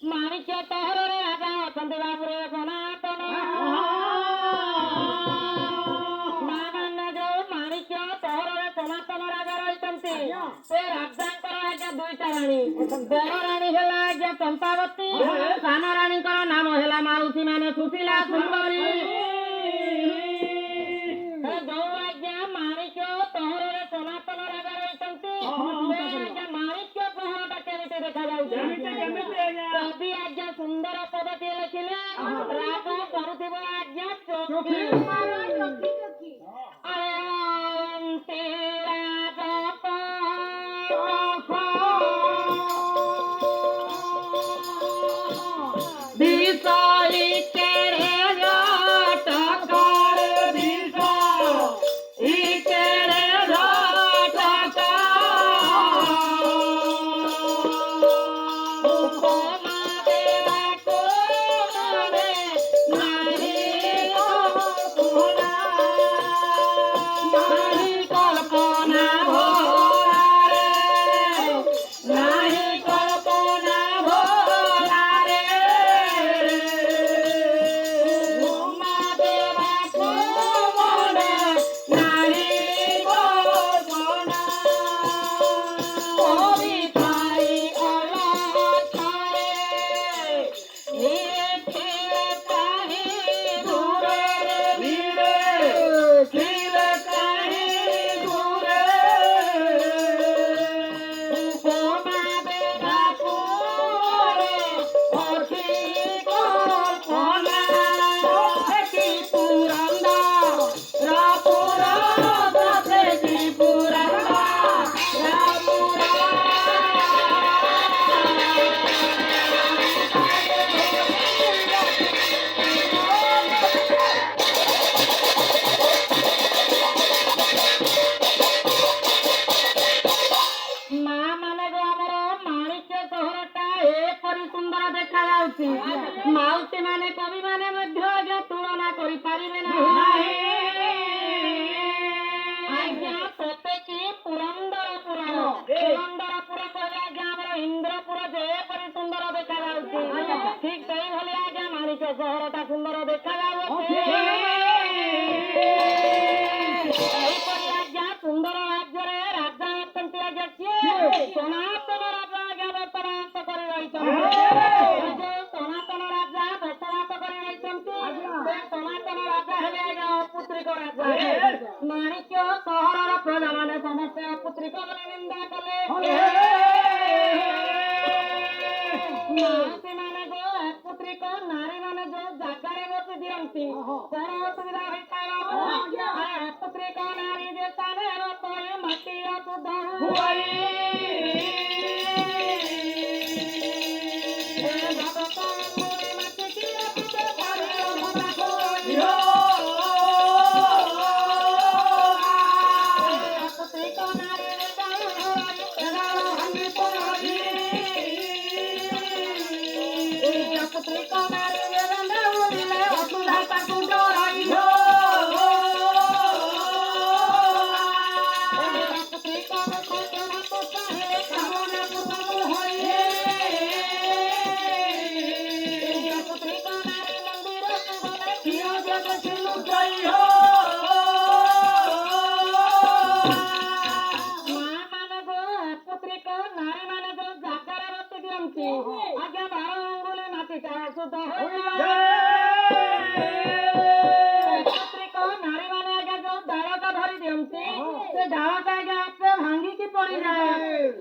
माणिक्य तहर राजा अछंती बाबुरे सनातन माणिक्य तहर सनातन राजा रही से राजांकर आज्ञा दुईटा राणी बड़ राणी है आज्ञा चंपावती सान राणी नाम है माउसी माने सुशीला सुंदरी जो आज्ञा माणिक्य तहर सनातन राजा रही माणिक्य पहरटा केमिति देखा कवि आज्ञा सुंदर पदटी लिखिले राग करुथिब आज्ञा चोखी माउसी माने कवि माने मध्य तुलना करि पारिबे ना आज्ञा सतेकी पुरंदरपुर कहले आज्ञा हमर इंद्रपुर जे परि सुंदर देखा जाउछि ठीक सेहि भली आज्ञा माणिक्य सहरटा सुंदर देखा जाउछि एही परि आज्ञा सुंदर राज्य रे राजा अछंती आज्ञा किए सनातन राजा आज्ञा वर्तमान करि रहिछन सनातन राजा बसवास कर सनातन राजा है पुत्रिक राजा माणिक्य सहर प्रजा मान समस्त पुत्रिक निंदा कले माउसी मान जो पुत्रिक नारी मान जो जगार बसी दिखती कौन असुविधा होता है पुत्रिक नारी जे स्थान माटी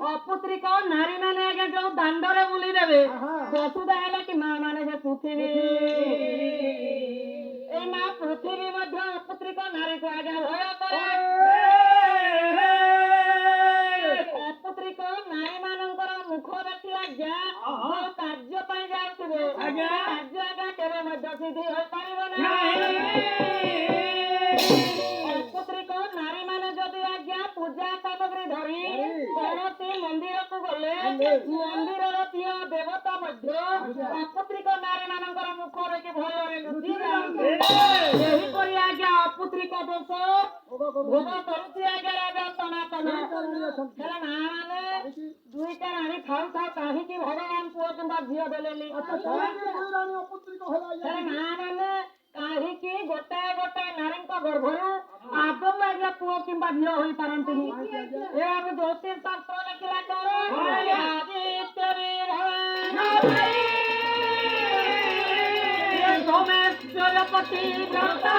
अपुत्रिक नारी माने आगे जो दांडरे बुली देवे वसुधा है कि माँ माने जे पृथ्वी ए माँ पृथ्वी मध्य अपुत्रिक नारी को आगे भय करे ଆଜ୍ଞା ଯୋଉ କାର୍ଯ୍ୟ ପାଇଁ ଯାଉଥିବେ ଆଜ୍ଞା। କାର୍ଯ୍ୟ ଆଜ୍ଞା କେବେ ମଧ୍ୟ ସିଦ୍ଧି ହୋଇପାରିବ ନାହିଁ। ଅପୁତ୍ରିକ ନାରୀ ମାନେ ଯଦି ଆଜ୍ଞା ପୂଜା ସାମଗ୍ରୀ ଧରି କୌଣସି ମନ୍ଦିରକୁ ଗଲେ ମନ୍ଦିରର ଥିବା ଦେବତା ମଧ୍ୟ ଅପୁତ୍ରିକ ନାରୀ ମାନଙ୍କର ମୁଖ ଦେଖି ଭୟରେ ଲୁଚି ଯାଆନ୍ତି। ଏହିପରି ଆଜ୍ଞା ଅପୁତ୍ରିକ ଦୋଷ ଭୋଗ କରୁଛି ଆଜ୍ଞା ରାଜା ସନାତନ। ହେଲେ ମା ମାନେ ଦୁଇଟା ରାଣୀ ଥାଉ ଥାଉ କାହିଁକି ଭଗବାନ ପୁଅ କିମ୍ବା ଝିଅ ଦେଲେନି? ହେଲେ ମା ମାନେ କାହିଁକି ଗୋଟାଏ ଗୋଟାଏ ନାରୀଙ୍କ ଗର୍ଭରୁ ଆଦୌ ଆଜ୍ଞା ପୁଅ କିମ୍ବା ଝିଅ ହୋଇପାରନ୍ତିନି? ଏ ଆମେ ଜ୍ୟୋତିଷ ଶାସ୍ତ୍ର ଲେଖିଲା କଣ? ସୋମେଶ୍ୱରପତି ବ୍ରତା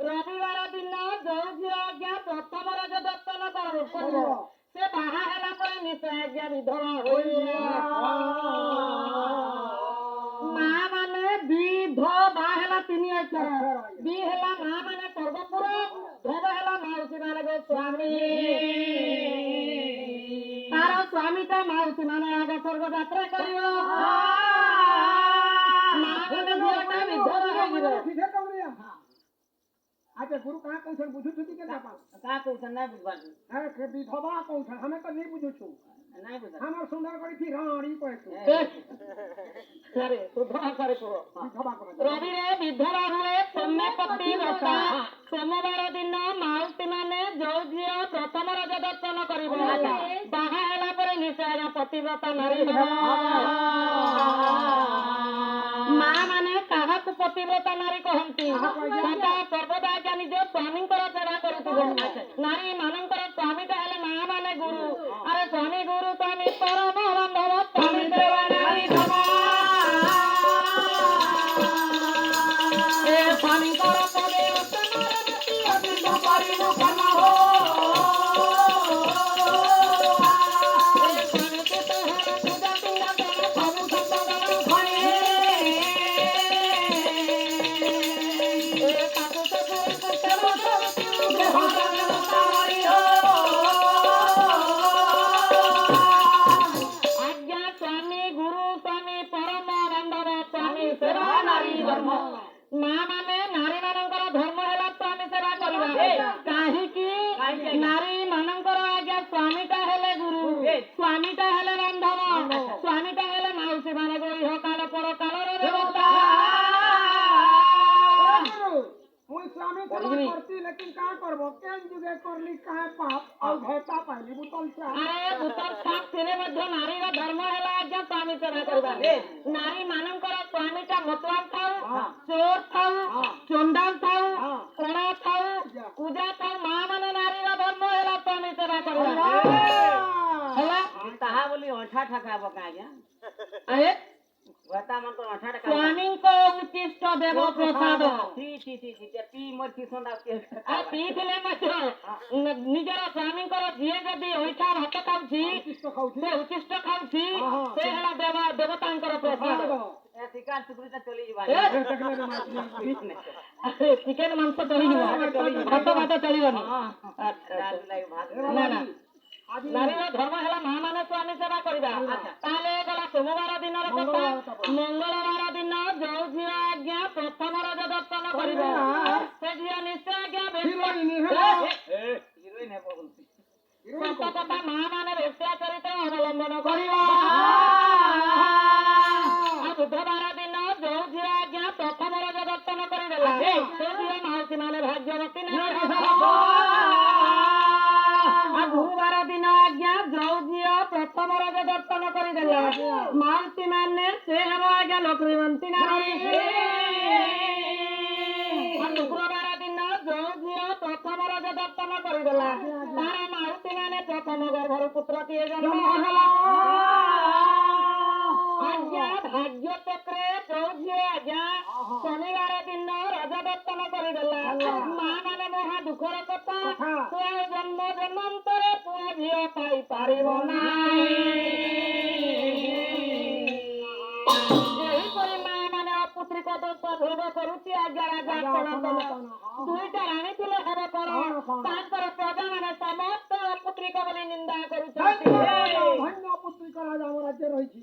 ରବିବାର ଦିନ ଯୋଉ ଝିଅ ଆଜ୍ଞା ପ୍ରଥମ ରଜ ଦର୍ଶନ କରିବ ସେ ବାହା ହେଲା ପରେ ନିଶ୍ଚୟ ଆଜ୍ଞା ବିଧବା ହୋଇବ। ମା ମାନେ ବିଧ ବାହା ହେଲା 3 ଅକ୍ଷର ବି ହେଲା ମା ମାନେ ସ୍ୱର୍ଗପୁର ଧବ ହେଲା ମାଉସୀ ମାନେ ଯୋଉ ସ୍ୱାମୀ ତାର ସ୍ୱାମୀଟା ମାଉସୀ ମାନେ ଆଗ ସ୍ୱର୍ଗ ଯାତ୍ରା କରିବ। ମା ମାନେ ଝିଅଟା ବିଧବା ହେଇଯିବ। आज गुरु कहाँ कौन बुझुछु कि केना पास का कौन ना बुझबानी है विधवा कौन हमें तो नहीं बुझुछु नहीं बुझा हमर सुंदर करी थी रानी कहछु अरे सुधरा करे को विधवा को रवि रे विधवा हुए सोमपति व्रता सोमवार दिन माउसी माने जो झियो प्रथम रज दर्शन करिबो बाहा होला परे निश्चय पतिव्रता नारी मा माने काहाकु पतिव्रता नारी कहंती सदा सर्वदा क्या निज स्वामी सेवा करुथिबे नारी मानकर स्वामी कहले मा माने गुरु अरे स्वामी गुरु स्वामी परम बांधव स्वामी सेवा नारी धर्म ए स्वामी कर पदे उत्तमरति अतिश परिणु कर्म हो ए स्वामी के तोहर पूजा तुंगा कर सब संपदा खणे ए साधु ससुर सेवा करती आज्ञा स्वामी गुरु स्वामी परम बांधव स्वामी सेवा नारी धर्म ମା ମାନେ ନାରୀ ମାନଙ୍କର ଧର୍ମ ହେଲା ସ୍ୱାମୀ ସେବା କରିବା କାହିଁକି ନାରୀ ମାନଙ୍କର ଆଜ୍ଞା ସ୍ୱାମୀଟା ହେଲେ ଗୁରୁ ସ୍ୱାମୀଟା ହେଲେ ବାନ୍ଧବ ସ୍ୱାମୀଟା ହେଲେ ମାଉସୀ ମାନେ ଇହ କାଳ ପର କାଳର ଦେବତା मुई स्वामी सेवा करती लेकिन का करबो केन जुगे करली काहे पाप और भेटा पाइली बुतल से अरे बुतल साथ ଥିଲେ ମଧ୍ୟ ନାରୀର ଧର୍ମ ହେଲା ଆଜ୍ଞା ସ୍ୱାମୀ ସେବା କରିବା ନାରୀ ମାନଙ୍କର ସ୍ୱାମୀଟା ମତୱାନ ଥାଉ ଚୋର ଥାଉ ଚଣ୍ଡାଲ ଥାଉ କଣା ଥାଉ ପୂଜା ଥାଉ ମା ମାନେ ନାରୀର ଧର୍ମ ହେଲା ସ୍ୱାମୀ ସେବା କରିବା ହେଲା ତାହା ବୋଲି ଅଠା ଠକାବ କାଜ୍ଞା ଆଏ स्वामीको उच्चिष्ट देव प्रसाद पिइले निजर स्वामीଙ୍କର ଯିଏ ଯଦି ଅଇଠା ଭାତ ଖାଉଛି ସେ ଉଚ୍ଚିଷ୍ଟ ଖାଉଛି ସେ ହେଲା ଦେବତାଙ୍କର ପ୍ରସାଦ ଚିକେନ ମାଂସ ଚଳିଯିବ ଭାତ ଭାତ ଚଳିବନି ଆଚ୍ଛା ନା ନା ନାରୀର ଧର୍ମ ହେଲା ମା ମାନେ ସ୍ୱାମୀ ସେବା କରିବା ତାହେଲେ ଗଲା ସୋମବାର ଦିନର କଥା ମଙ୍ଗଳବାର ଦିନ ଯୋଉ ଝିଅ ଆଜ୍ଞା ପ୍ରଥମ ରଜ ଦର୍ଶନ କରିବ ସେ ଝିଅ ନିଶ୍ଚୟ ଆଜ୍ଞା ସତ କଥା ମା ମାନେ ବେଶ୍ୟା ଚରିତ୍ର ଅବଲମ୍ବନ କରିବ ଆଉ ବୁଧବାର ଦିନ ଯୋଉ ଝିଅ ଆଜ୍ଞା ପ୍ରଥମ ରଜ ଦର୍ଶନ କରିଦେଲା ସେ ଝିଅ ମାଉସୀ ମାନେ ଭାଗ୍ୟବତୀ ନାରୀ ଆଉ ଗୁରୁବାର ଦିନ ଆଜ୍ଞା ଯୋଉ ଝିଅ ପ୍ରଥମ ରଜ ଦର୍ଶନ କରିଦେଲା ମାଉସୀ ମାନେ ସେ ହେବ ଆଜ୍ଞା ଲକ୍ଷ୍ମୀବନ୍ତୀ ନାରୀ ଆଉ ଶୁକ୍ରବାର ଦିନ ଯୋଉ ଝିଅ ପ୍ରଥମ ରଜ ଦର୍ଶନ କରିଦେଲା ତାର ମାଉସୀ ମାନେ ପ୍ରଥମ ଗର୍ଭରୁ ପୁତ୍ରଟିଏ ଜନ୍ମ ହେଲା ଆଜ୍ଞା ଭାଗ୍ୟ ଚକ୍ରେ ଯୋଉ ଝିଅ ଆଜ୍ଞା ଶନିବାର ଦିନ ରଜ ଦର୍ଶନ କରିଦେଲା ମା ମାନେ ମହା ଦୁଃଖର କଥା ସେ ଜନ୍ମ ଜନ୍ମାନ୍ତରେ ପୁଅ ଝିଅ ପାଇପାରିବ ନାହିଁ ଏହିପରି ମା ମାନେ ଅପୁତ୍ରିକ ଦୋଷ ଭୋଗ କରୁଛି ଆଜ୍ଞା ରାଜା ସନାତନ ଦୁଇଟା ରାଣୀ ଥିଲେ ହେବ କଣ ତାଙ୍କର ପ୍ରଜା ମାନେ ସମସ୍ତ ଅପୁତ୍ରିକ ବୋଲି ନିନ୍ଦା କରୁଛନ୍ତି ଧନ୍ୟ ପୁତ୍ରିକ ରାଜା ଆମ ରାଜ୍ୟରେ ରହିଛି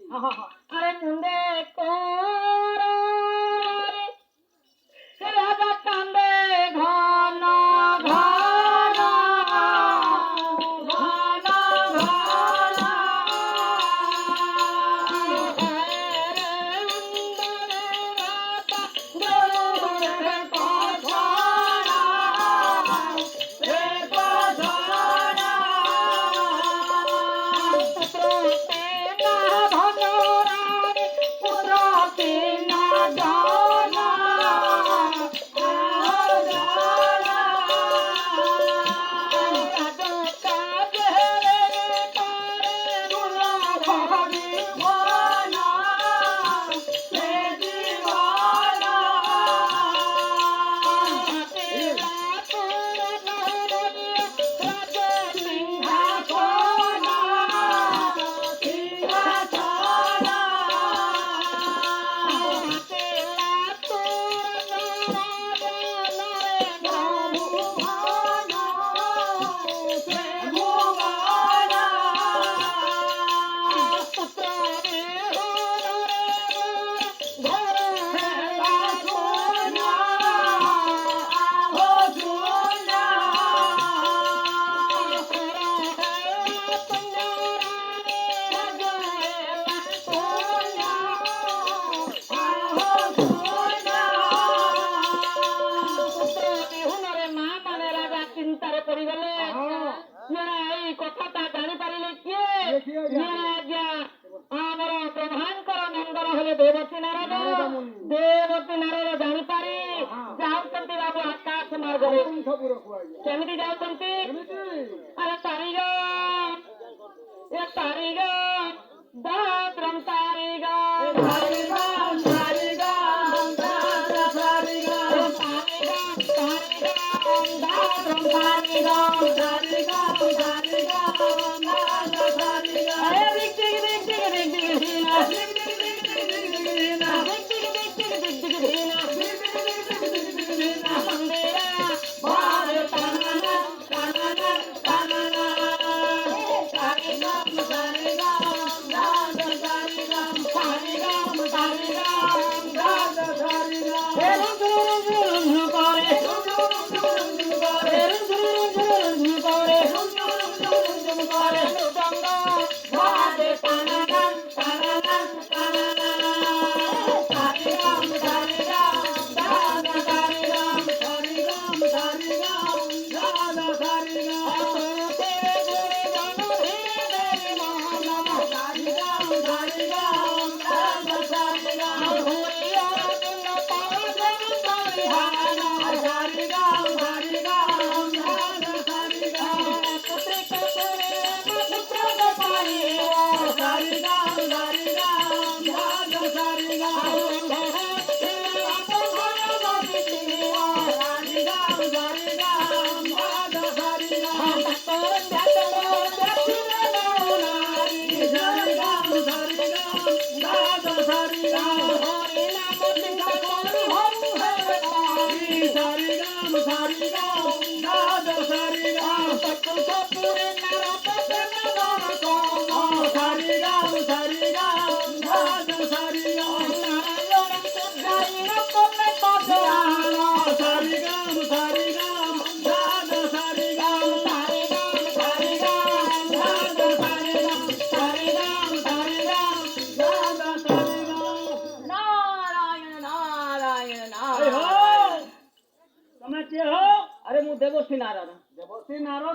ଆରେ ମୁଣ୍ଡେ କୋରରେ ସେ ରାଜା କାନ୍ଦେ ଘନ ଘନ ଘନ ଘନ ଆମର ପ୍ରଧାନଙ୍କର ନନ୍ଦନ ହେଲେ ଦେବତୀ ନାରଦ ଦେବତୀ ନାରଦ ଜାଣିପାରି ଯାଉଛନ୍ତି ବାବୁ ଆକାଶ ମାର୍ଗରେ କେମିତି ଯାଉଛନ୍ତି ଆରେ ତାରିଗ ଏ ତାରିଗ ଦାତ୍ରମ ତାରିଗ ତାରିଗ ତାରିଗ ତାରିଗ ଦାତ୍ରମ ତାରିଗ ତାରିଗ ତମେ କିଏ ହୋ? ଆରେ ମୁଁ ଦେବଶ୍ରୀ ନାରାୟଣ। ଦେବଶ୍ରୀ ନାରଦ